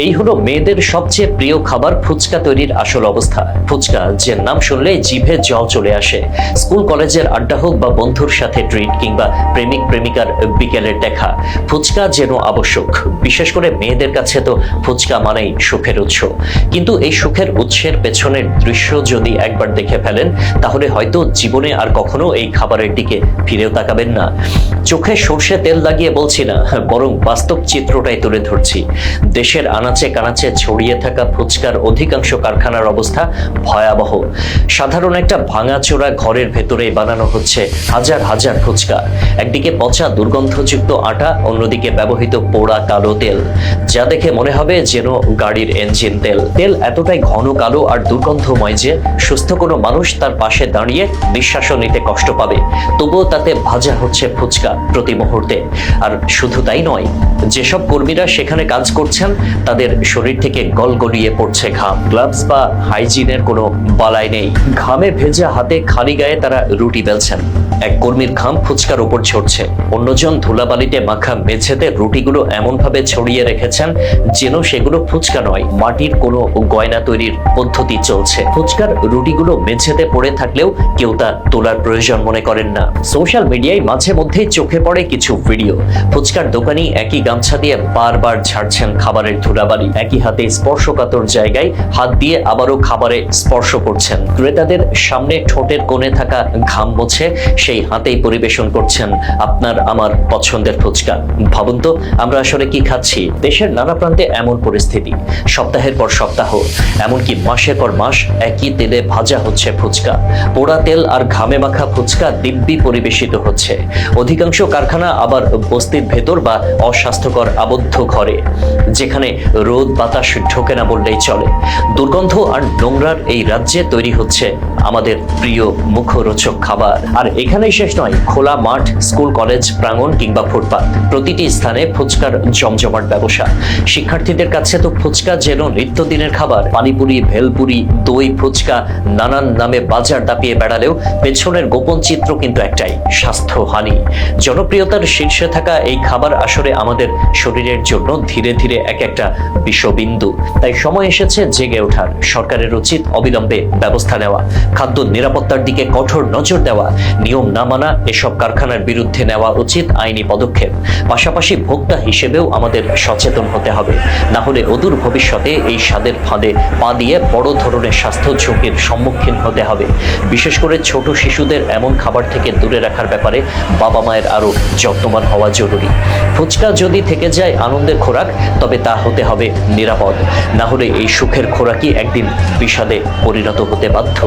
এই হলো মেয়েদের সবচেয়ে প্রিয় খাবার ফুচকা তৈরির আসল অবস্থা। ফুচকা যে নাম শুনলেই জিভে জল চলে আসে। স্কুল কলেজের আড্ডা হোক বা বন্ধুর সাথে ট্রিট কিংবা প্রেমিক প্রেমিকার বিকেলের দেখা, ফুচকা যেন আবশ্যক। বিশেষ করে মেয়েদের কাছে তো ফুচকা মানেই সুখের উৎস। কিন্তু এই সুখের উৎসের পেছনের দৃশ্য যদি একবার দেখে ফেলেন, তাহলে হয়তো জীবনে আর কখনো এই খাবারের দিকে ফিরেও তাকাবেন না। চোখে সর্ষে তেল লাগিয়ে বলছি না, বরং বাস্তব চিত্রটাই তুলে ধরছি। দেশের আনাচে কানাচে ছড়িয়ে থাকা ফুচকার অধিকাংশ কারখানার অবস্থা ভয়াবহ। সাধারণ একটা ভাঙাচোরা ঘরের ভেতরে বানানো হচ্ছে হাজার হাজার ফুচকা। একদিকে পচা দুর্গন্ধযুক্ত আটা, অন্যদিকে ব্যবহৃত পোড়া কালো তেল, যা দেখে মনে হবে যেন গাড়ির ইঞ্জিন তেল। তেল এতটাই ঘন কালো আর দুর্গন্ধময় যে সুস্থ কোনো মানুষ তার পাশে দাঁড়িয়ে নিঃশ্বাসও নিতে কষ্ট পাবে। তবুও তাতে ভাজা হচ্ছে ফুচকা প্রতি মুহূর্তে। আর শুধু তাই নয়, যেসব কর্মীরা সেখানে কাজ করছেন তাদের শরীর থেকে গলগলিয়ে পড়ছে ঘাম। গ্লাভস বা হাইজিনের কোনো বালাই নেই। ঘামে ভেজা হাতে খালি গায়ে তারা রুটি বেলছেন। এক কর্মীর ঘাম ফুচকার উপর ঝরছে, অন্যজন ধুলাবালিতে মাখা মেঝেতে রুটিগুলো এমনভাবে ছড়িয়ে রেখেছেন যেন সেগুলো ফুচকা নয়, মাটির কোনো গয়না তৈরির পদ্ধতি চলছে। ফুচকার রুটিগুলো মেঝেতে পড়ে থাকলেও কেউ তা তোলার প্রয়োজন মনে করেন না। সোশ্যাল মিডিয়ায় মাঝে মধ্যেই চোখে পড়ে কিছু ভিডিও। ফুচকার দোকানি একই গামছা দিয়ে বারবার ঝাড়ছেন খাবারের ধুলাবালি, একই হাতে স্পর্শকাতর জায়গায় হাত দিয়ে আবারও খাবারে স্পর্শ করছেন। ক্রেতাদের সামনে ঠোঁটের কোণে থাকা ঘাম মুছে সেই হাতেই পরিবেশন করছেন আপনার আমার পছন্দের ফুচকা। ভাবুন তো, আমরা আসলে কি খাচ্ছি? দেশের নানা প্রান্তে এমন পরিস্থিতি। সপ্তাহের পর সপ্তাহ, এমনকি মাসের পর মাস একই তেলে ভাজা হচ্ছে ফুচকা। পোড়া তেল আর ঘামে মাখা ফুচকা দিব্যি পরিবেশিত হচ্ছে। অধিকাংশ কারখানা আবার বস্তির ভেতর বা অস্বাস্থ্যকর আবদ্ধ ঘরে, যেখানে রোদ বাতাস ঢোকে না বললেই চলে। দুর্গন্ধ আর নোংরার এই রাজ্যে তৈরি হচ্ছে আমাদের প্রিয় মুখরোচক খাবার। আর এখানেই শেষ নয়, খোলা মাঠ, স্কুল কলেজ প্রাঙ্গণ কিংবা ফুটপাত, প্রতিটি স্থানে ফুচকার জমজমাট ব্যবসা। শিক্ষার্থীদের কাছে তো ফুচকা যেন নিত্যদিনের খাবার। পানিপুরি, ভেলপুরি, দই ফুচকা নানান নামে বাজার দাপিয়ে বেড়ালেও পেছনের গোপন চিত্র কিন্তু একটাই: স্বাস্থ্যহানি। জনপ্রিয়তার শীর্ষে থাকা এই খাবার আসলে আমাদের শরীরের জন্য ধীরে ধীরে এক একটা বিষবিন্দু। তাই সময় এসেছে জেগে ওঠার। সরকারের উচিত অবিলম্বে ব্যবস্থা নেওয়া, খাদ্য নিরাপত্তার দিকে কঠোর নজর দেওয়া, নিয়ম না মানা এসব কারখানার বিরুদ্ধে নেওয়া উচিত আইনি পদক্ষেপ। পাশাপাশি ভোক্তা হিসেবেও আমাদের সচেতন হতে হবে, না হলে অদূর ভবিষ্যতে এই স্বাদের ফাঁদে পা দিয়ে বড় ধরনের স্বাস্থ্য ঝুঁকির সম্মুখীন হতে হবে। বিশেষ করে ছোট শিশুদের এমন খাবার থেকে দূরে রাখার ব্যাপারে বাবা মায়ের আরো যত্নবান হওয়া জরুরি। ফুচকা যদি থেকে যায় আনন্দের খোরাক, তবে তা হতে হবে নিরাপদ। না হলে এই সুখের খোরাকই একদিন বিষাদে পরিণত হতে বাধ্য।